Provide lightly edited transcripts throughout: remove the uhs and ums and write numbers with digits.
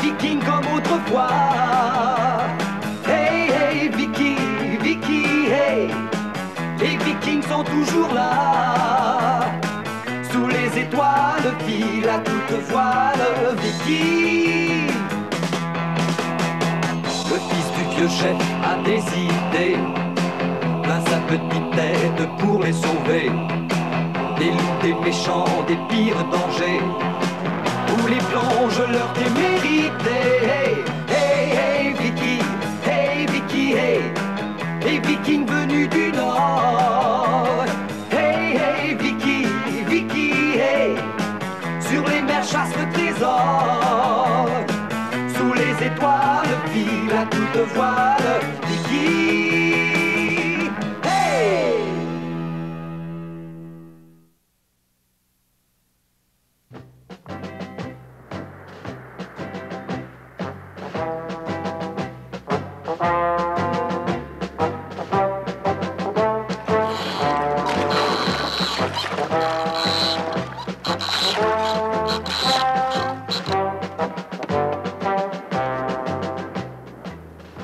Vikings comme autrefois. Hey, hey, Vicky, Vicky, hey. Les Vikings sont toujours là. Sous les étoiles, file à toute voile, Vicky. Le fils du vieux chef a des idées, plein sa petite tête pour les sauver. Des loups, des méchants, des pires dangers, où les plonges leur témérité. Hey, hey, hey, Vicky, hey, Vicky, hey. Les Vikings venus du Nord. Hey, hey, Vicky, Vicky, hey. Sur les mers chasse le trésor. Sous les étoiles, file à toute voile, Vicky, hey.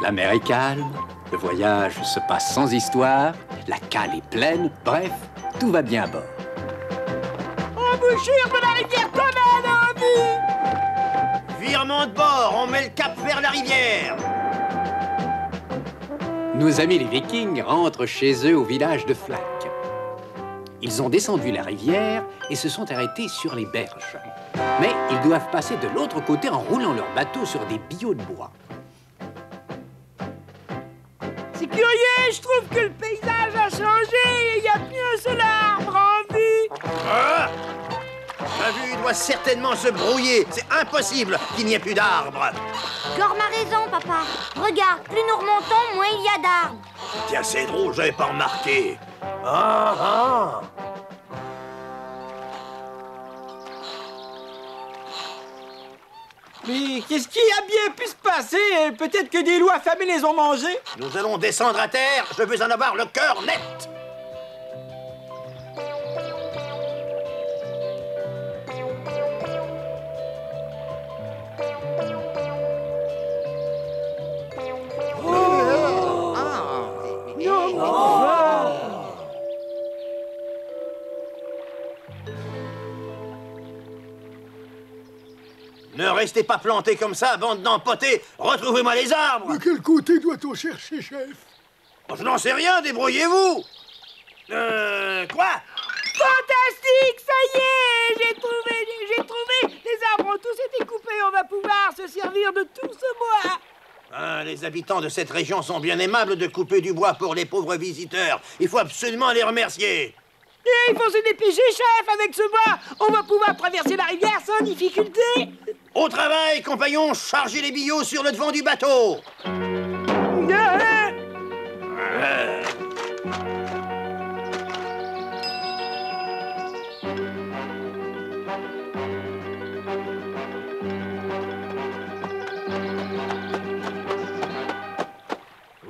La mer est calme, le voyage se passe sans histoire, la cale est pleine, bref, tout va bien à bord. Embouchure de la rivière Tonnerre en vue. Virement de bord, on met le cap vers la rivière. Nos amis les Vikings rentrent chez eux au village de Flack. Ils ont descendu la rivière et se sont arrêtés sur les berges. Mais ils doivent passer de l'autre côté en roulant leur bateau sur des billots de bois. C'est curieux, je trouve que le paysage a changé et il n'y a plus un seul arbre en vue. Ah, la vue doit certainement se brouiller. C'est impossible qu'il n'y ait plus d'arbres. Gorm a raison, papa. Regarde, plus nous remontons, moins il y a d'arbres. Tiens, c'est drôle, j'avais pas remarqué. Ah, ah. Mais qu'est-ce qui a bien pu se passer? Peut-être que des loups affamés les ont mangés? Nous allons descendre à terre. Je veux en avoir le cœur net. Ne restez pas plantés comme ça, bande d'empotés. Retrouvez-moi les arbres. De quel côté doit-on chercher, chef? Je n'en sais rien, débrouillez-vous. Quoi? Fantastique, ça y est, j'ai trouvé. Les arbres ont tous été coupés, on va pouvoir se servir de tout ce bois. Ah, les habitants de cette région sont bien aimables de couper du bois pour les pauvres visiteurs. Il faut absolument les remercier. Et il faut se dépêcher, chef, avec ce bois. On va pouvoir traverser la rivière sans difficulté. Au travail, compagnons, chargez les billots sur le devant du bateau.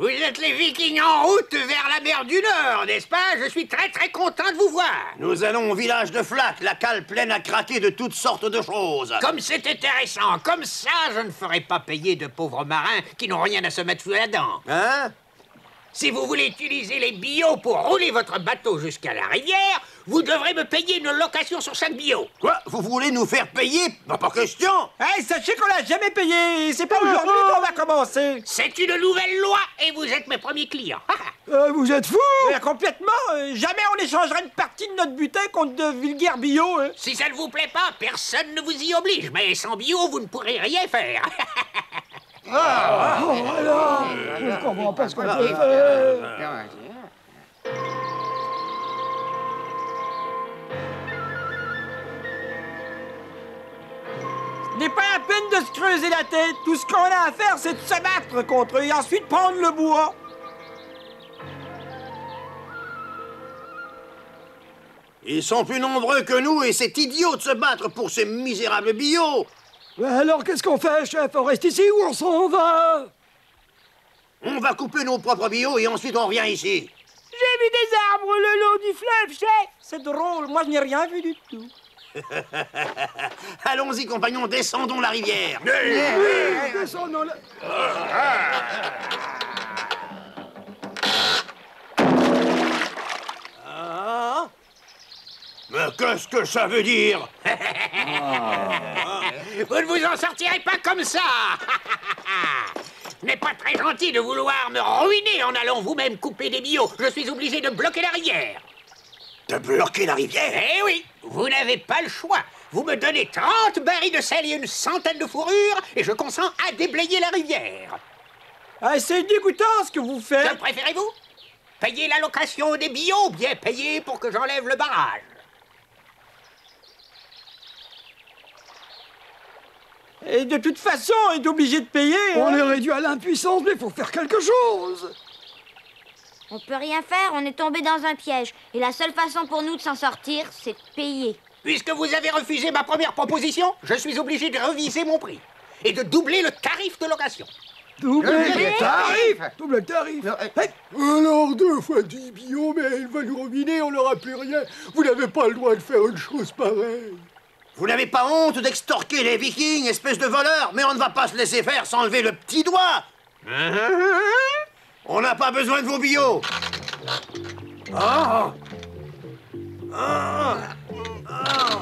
Vous êtes les Vikings en route vers la mer du Nord, n'est-ce pas? Je suis très content de vous voir. Nous allons au village de Flack, la cale pleine à craquer de toutes sortes de choses. Comme c'est intéressant, comme ça, je ne ferai pas payer de pauvres marins qui n'ont rien à se mettre sous la dent. Hein? Si vous voulez utiliser les billots pour rouler votre bateau jusqu'à la rivière, vous devrez me payer une location sur chaque billot. Quoi? Vous voulez nous faire payer? Pas question. Hey, sachez qu'on l'a jamais payé. C'est pas aujourd'hui qu'on va commencer. C'est une nouvelle loi et vous êtes mes premiers clients. Vous êtes fous? Complètement. Jamais on échangerait une partie de notre butin contre de vulgaires billots. Hein. Si ça ne vous plaît pas, personne ne vous y oblige. Mais sans billots, vous ne pourrez rien faire. Je comprends pas ce qu'on peut faire. Ce n'est pas la peine de se creuser la tête. Tout ce qu'on a à faire, c'est de se battre contre eux et ensuite prendre le bois. Ils sont plus nombreux que nous et c'est idiot de se battre pour ces misérables billots. Alors, qu'est-ce qu'on fait, chef? On reste ici ou on s'en va? On va couper nos propres billots et ensuite on revient ici. J'ai vu des arbres le long du fleuve, chef. C'est drôle, moi je n'ai rien vu du tout. Allons-y, compagnons, descendons la rivière. Descendons la... Ah. Mais qu'est-ce que ça veut dire? Vous ne vous en sortirez pas comme ça. Ce n'est pas très gentil de vouloir me ruiner en allant vous-même couper des billots. Je suis obligé de bloquer la rivière. De bloquer la rivière? Eh oui, vous n'avez pas le choix. Vous me donnez 30 barils de sel et une centaine de fourrures, et je consens à déblayer la rivière. Ah, c'est dégoûtant ce que vous faites. Que préférez-vous? Payer la location des billots ou bien payer pour que j'enlève le barrage? Et de toute façon, on est obligé de payer. On hein. est réduit à l'impuissance, mais il faut faire quelque chose. On peut rien faire, on est tombé dans un piège. Et la seule façon pour nous de s'en sortir, c'est de payer. Puisque vous avez refusé ma première proposition, je suis obligé de reviser mon prix et de doubler le tarif de location. Double Le tarif. Double tarif. Alors 2 fois 10 billots, mais il va nous ruiner, on n'aura plus rien. Vous n'avez pas le droit de faire une chose pareille. Vous n'avez pas honte d'extorquer les Vikings, espèce de voleurs? Mais on ne va pas se laisser faire sans lever le petit doigt. On n'a pas besoin de vos billots. Ah. Ah. Ah.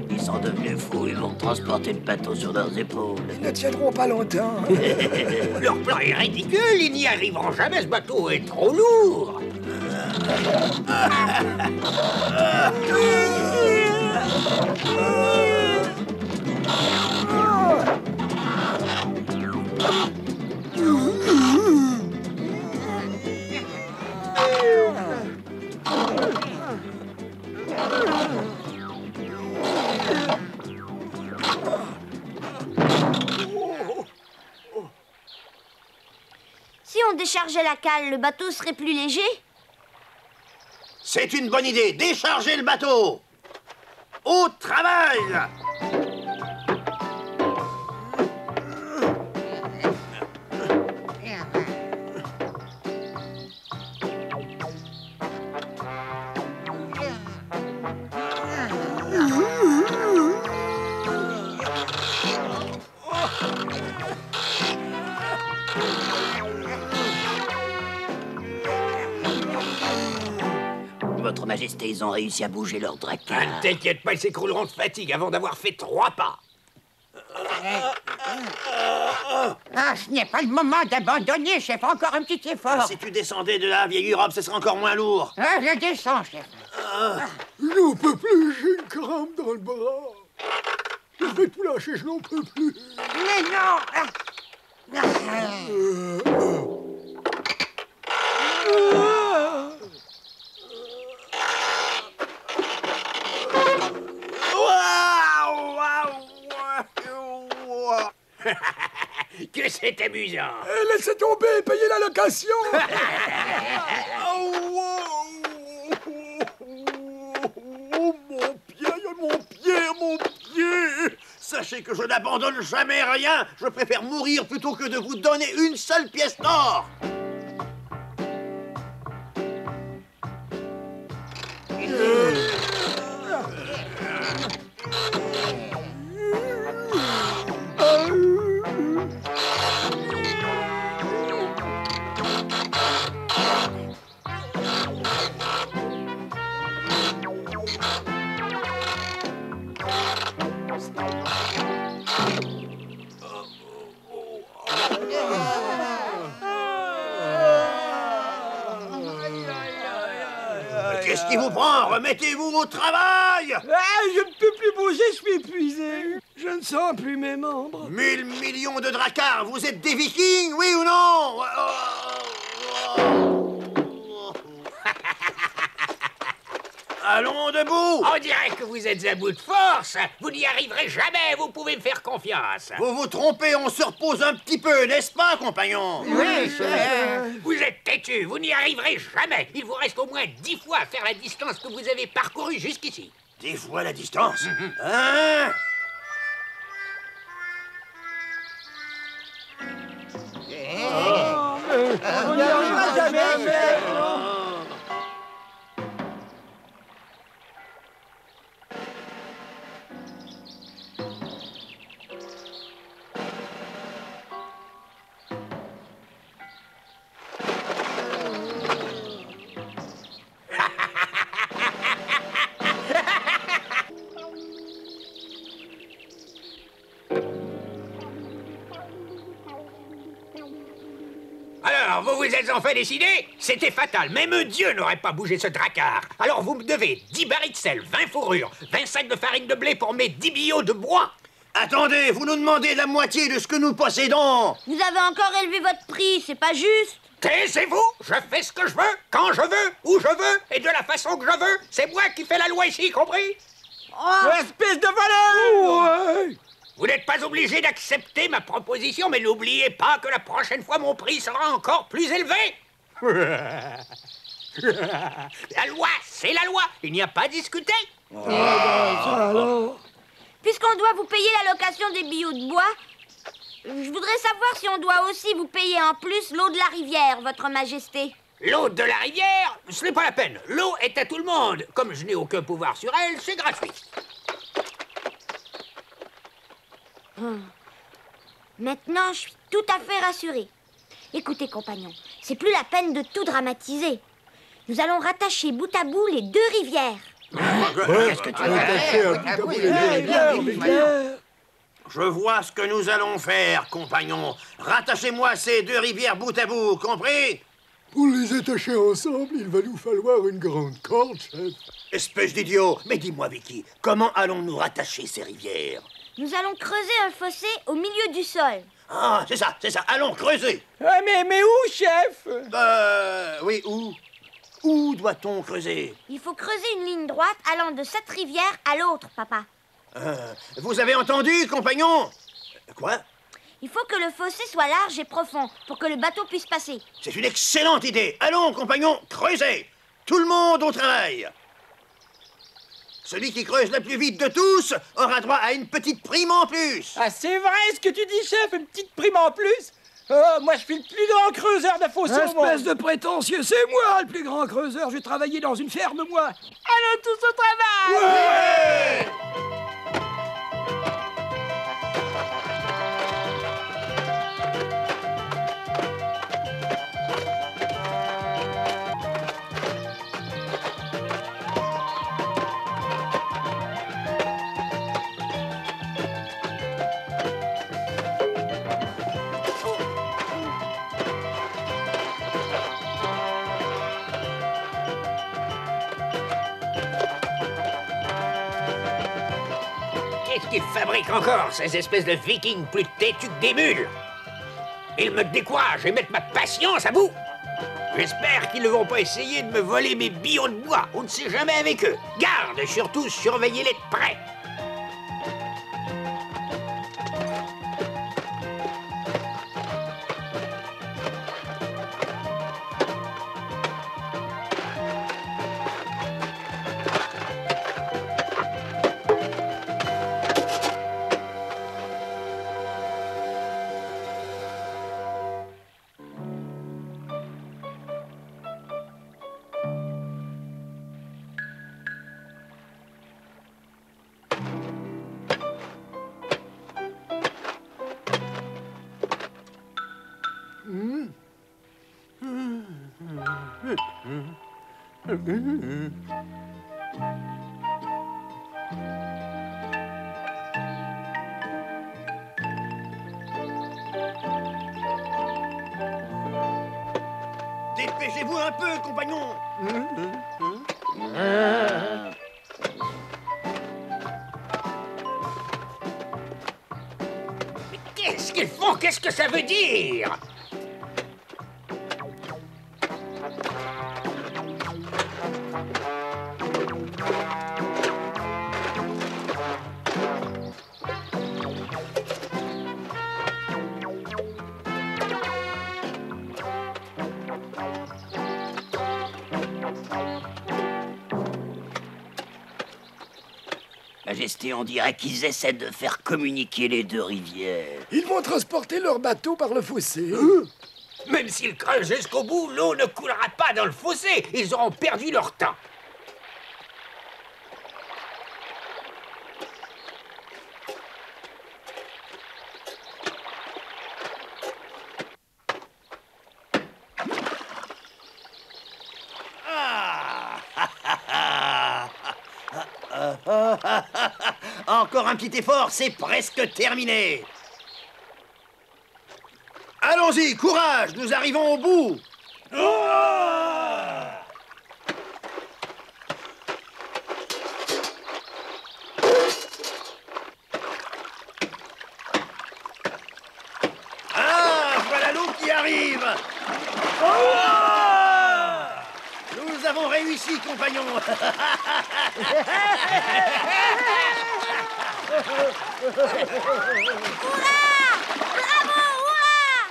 Ils sont devenus fous, ils vont transporter le bateau sur leurs épaules. Ils ne tiendront pas longtemps. Leur plan est ridicule, ils n'y arriveront jamais, ce bateau est trop lourd. Si on déchargeait la cale, le bateau serait plus léger? C'est une bonne idée. Déchargez le bateau. Au travail. Votre Majesté, ils ont réussi à bouger leur Ah, dracard. ne t'inquiète pas, ils s'écrouleront de fatigue avant d'avoir fait 3 pas. Ah, ce n'est pas le moment d'abandonner, chef. Encore un petit effort. Si tu descendais de la vieille Europe, ce serait encore moins lourd. Ah, je descends, chef. Je n'en peux plus, j'ai une crampe dans le bras. Je vais tout lâcher, je n'en peux plus. Mais non. Que c'est amusant. Laissez tomber, payez la location. Oh, mon pied. Sachez que je n'abandonne jamais rien. Je préfère mourir plutôt que de vous donner une seule pièce d'or. Qu'est-ce qui vous prend? Remettez-vous au travail! Ah, je ne peux plus bouger, je suis épuisé. Je ne sens plus mes membres. 1000 millions de dracars, vous êtes des vikings, oui ou non? Allons debout. On dirait que vous êtes à bout de force. Vous n'y arriverez jamais, vous pouvez me faire confiance. Vous vous trompez, on se repose un petit peu, n'est-ce pas, compagnon? Oui, chef. Vous êtes têtu, vous n'y arriverez jamais. Il vous reste au moins 10 fois à faire la distance que vous avez parcourue jusqu'ici. 10 fois la distance. Hein? On n'y arrivera jamais, chef. Alors, vous vous êtes enfin décidé? C'était fatal, même Dieu n'aurait pas bougé ce dracard. Alors vous me devez 10 barils de sel, 20 fourrures, 20 sacs de farine de blé pour mes 10 billots de bois. Attendez, vous nous demandez la moitié de ce que nous possédons. Vous avez encore élevé votre prix, c'est pas juste. Taisez-vous, je fais ce que je veux, quand je veux, où je veux, et de la façon que je veux. C'est moi qui fais la loi ici, compris? Oh, Espèce de voleur! Ouais. Vous n'êtes pas obligé d'accepter ma proposition, mais n'oubliez pas que la prochaine fois, mon prix sera encore plus élevé. La loi, c'est la loi. Il n'y a pas à discuter. Ça alors. puisqu'on doit vous payer la location des billots de bois, je voudrais savoir si on doit aussi vous payer en plus l'eau de la rivière, votre majesté. L'eau de la rivière, ce n'est pas la peine. L'eau est à tout le monde. Comme je n'ai aucun pouvoir sur elle, c'est gratuit. Maintenant, je suis tout à fait rassurée. Écoutez, compagnons, c'est plus la peine de tout dramatiser. Nous allons rattacher bout à bout les deux rivières. Qu'est-ce que tu veux? Je vois ce que nous allons faire, compagnons. Rattachez-moi ces deux rivières bout à bout, compris? Pour les attacher ensemble, il va nous falloir une grande corde, chef. Espèce d'idiot. Mais dis-moi, Vicky, comment allons-nous rattacher ces rivières? Nous allons creuser un fossé au milieu du sol. Ah, c'est ça. Allons creuser. Mais où, chef? Oui, où? Où doit-on creuser? Il faut creuser une ligne droite allant de cette rivière à l'autre, papa. Vous avez entendu, compagnon? Quoi? Il faut que le fossé soit large et profond pour que le bateau puisse passer. C'est une excellente idée. Allons, compagnons, creusez. Tout le monde au travail. Celui qui creuse le plus vite de tous aura droit à une petite prime en plus. Ah, c'est vrai ce que tu dis, chef, une petite prime en plus. Moi, je suis le plus grand creuseur de fossés au monde. Espèce de prétentieux, c'est moi le plus grand creuseur. J'ai travaillé dans une ferme, moi. Allons tous au travail. Ouais! Qu'est-ce qu'ils fabriquent encore, ces espèces de vikings plus têtus que des mules? Ils me découragent et mettent ma patience à bout. J'espère qu'ils ne vont pas essayer de me voler mes billots de bois. On ne sait jamais avec eux. Garde, et surtout, surveillez-les de près. Dépêchez-vous un peu, compagnons. Mais qu'est-ce qu'ils font? Qu'est-ce que ça veut dire? Majesté, on dirait qu'ils essaient de faire communiquer les deux rivières. Ils vont transporter leur bateau par le fossé. Même s'ils creusent jusqu'au bout, l'eau ne coulera pas dans le fossé. Ils auront perdu leur temps. Encore un petit effort, c'est presque terminé. Allons-y, courage, nous arrivons au bout. Ah, voilà l'eau qui arrive. Nous avons réussi, compagnons. Bravo, hurrah!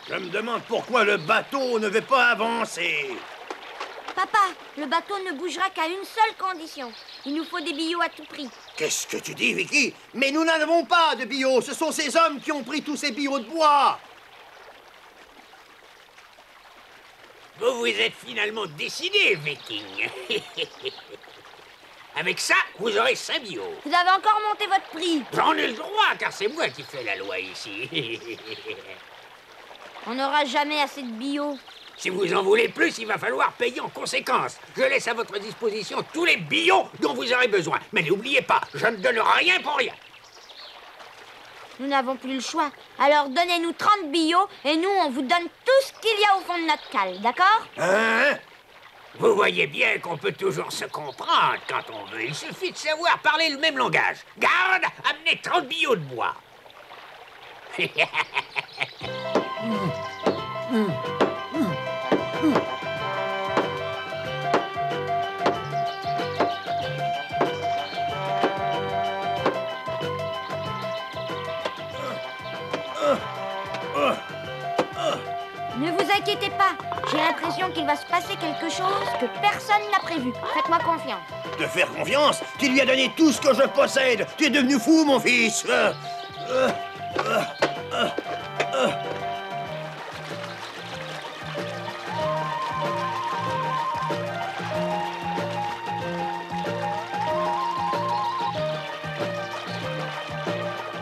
Je me demande pourquoi le bateau ne veut pas avancer. Papa, le bateau ne bougera qu'à une seule condition. Il nous faut des billots à tout prix. Qu'est-ce que tu dis, Vicky? Mais nous n'en avons pas de billots. Ce sont ces hommes qui ont pris tous ces billots de bois. Vous vous êtes finalement décidé, Viking. Avec ça, vous aurez 5 billots. Vous avez encore monté votre prix. J'en ai le droit, car c'est moi qui fais la loi ici. On n'aura jamais assez de billots. Si vous en voulez plus, il va falloir payer en conséquence. Je laisse à votre disposition tous les billots dont vous aurez besoin. Mais n'oubliez pas, je ne donne rien pour rien. Nous n'avons plus le choix. Alors donnez-nous 30 billots et nous, on vous donne tout ce qu'il y a au fond de notre cale, d'accord? Hein? Vous voyez bien qu'on peut toujours se comprendre quand on veut. Il suffit de savoir parler le même langage. Garde, amenez 30 billots de bois. Ne vous inquiétez pas. J'ai l'impression qu'il va se passer quelque chose que personne n'a prévu. Faites-moi confiance. Te faire confiance? Tu lui as donné tout ce que je possède. Tu es devenu fou, mon fils.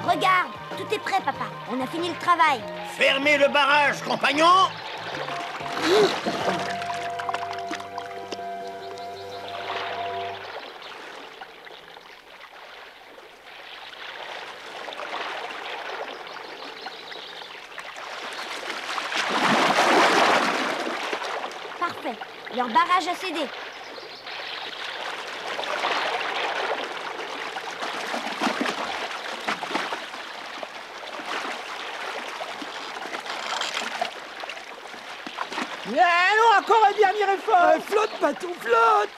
Regarde, tout est prêt, papa. On a fini le travail. Fermez le barrage, compagnon. Parfait. Leur barrage a cédé. Allons, encore un dernier effort. Flotte, bateau, flotte.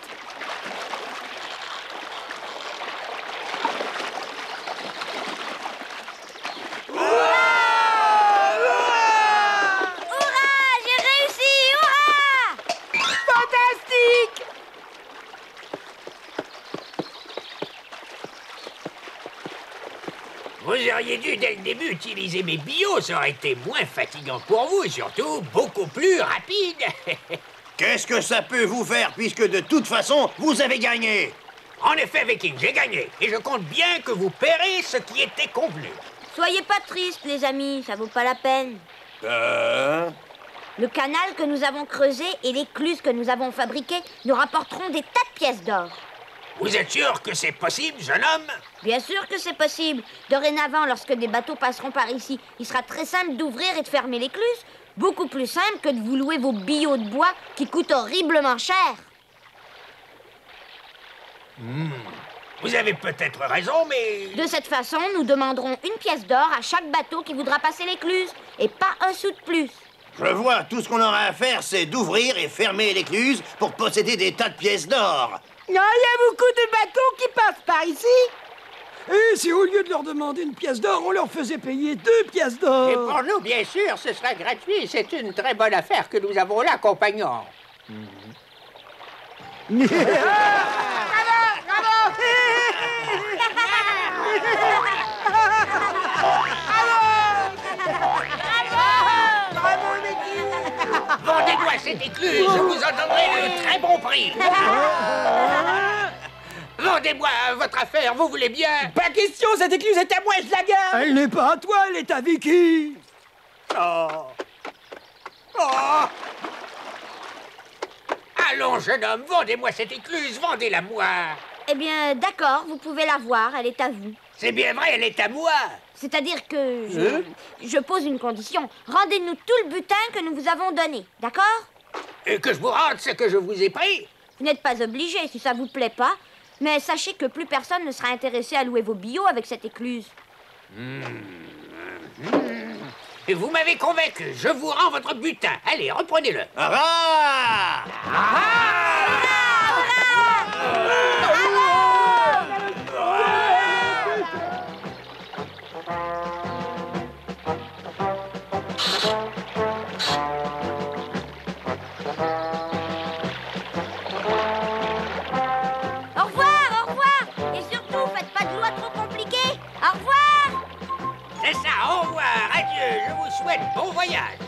Hurrah! J'ai réussi! Hurrah! Fantastique! Vous auriez dû, dès le début, utiliser mes billots. Ça aurait été moins fatigant pour vous et surtout beaucoup plus rapide. Qu'est-ce que ça peut vous faire, puisque de toute façon, vous avez gagné? En effet, Viking, j'ai gagné. Et je compte bien que vous paierez ce qui était convenu. Soyez pas tristes, les amis. Ça vaut pas la peine. Le canal que nous avons creusé et l'écluse que nous avons fabriquée nous rapporteront des tas de pièces d'or. Vous êtes sûr que c'est possible, jeune homme? Bien sûr que c'est possible. Dorénavant, lorsque des bateaux passeront par ici, il sera très simple d'ouvrir et de fermer l'écluse. Beaucoup plus simple que de vous louer vos billots de bois qui coûtent horriblement cher. Vous avez peut-être raison, mais... De cette façon, nous demanderons une pièce d'or à chaque bateau qui voudra passer l'écluse. Et pas un sou de plus. Je vois, tout ce qu'on aura à faire, c'est d'ouvrir et fermer l'écluse pour posséder des tas de pièces d'or. Il y a beaucoup de bateaux qui passent par ici. Et si au lieu de leur demander une pièce d'or, on leur faisait payer 2 pièces d'or? Et pour nous, bien sûr, ce sera gratuit. C'est une très bonne affaire que nous avons là, compagnon. Vendez-moi cette écluse, vous en donnerez le très bon prix. Vendez-moi votre affaire, vous voulez bien? Pas question, cette écluse est à moi, je la garde. Elle n'est pas à toi, elle est à Vicky. Oh. Oh. Allons, jeune homme, vendez-moi cette écluse, vendez-la moi. Eh bien, d'accord, vous pouvez la voir, elle est à vous. C'est bien vrai, elle est à moi. C'est-à-dire que je pose une condition. Rendez-nous tout le butin que nous vous avons donné, d'accord? Et que je vous rende ce que je vous ai pris? Vous n'êtes pas obligé si ça vous plaît pas. Mais sachez que plus personne ne sera intéressé à louer vos billots avec cette écluse. Et vous m'avez convaincu, je vous rends votre butin. Allez, reprenez-le. Ah! Au revoir. Et surtout, faites pas de loi trop compliquée. Au revoir. C'est ça, au revoir, adieu, je vous souhaite bon voyage.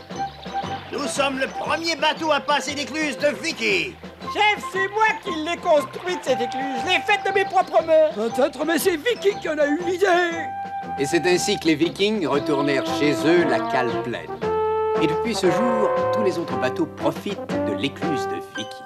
Nous sommes le premier bateau à passer l'écluse de Vicky. Chef, c'est moi qui l'ai construite, cette écluse. Je l'ai faite de mes propres mains. Peut-être, mais c'est Vicky qui en a eu l'idée. Et c'est ainsi que les Vikings retournèrent chez eux, la cale pleine. Et depuis ce jour, tous les autres bateaux profitent de l'écluse de Vicky.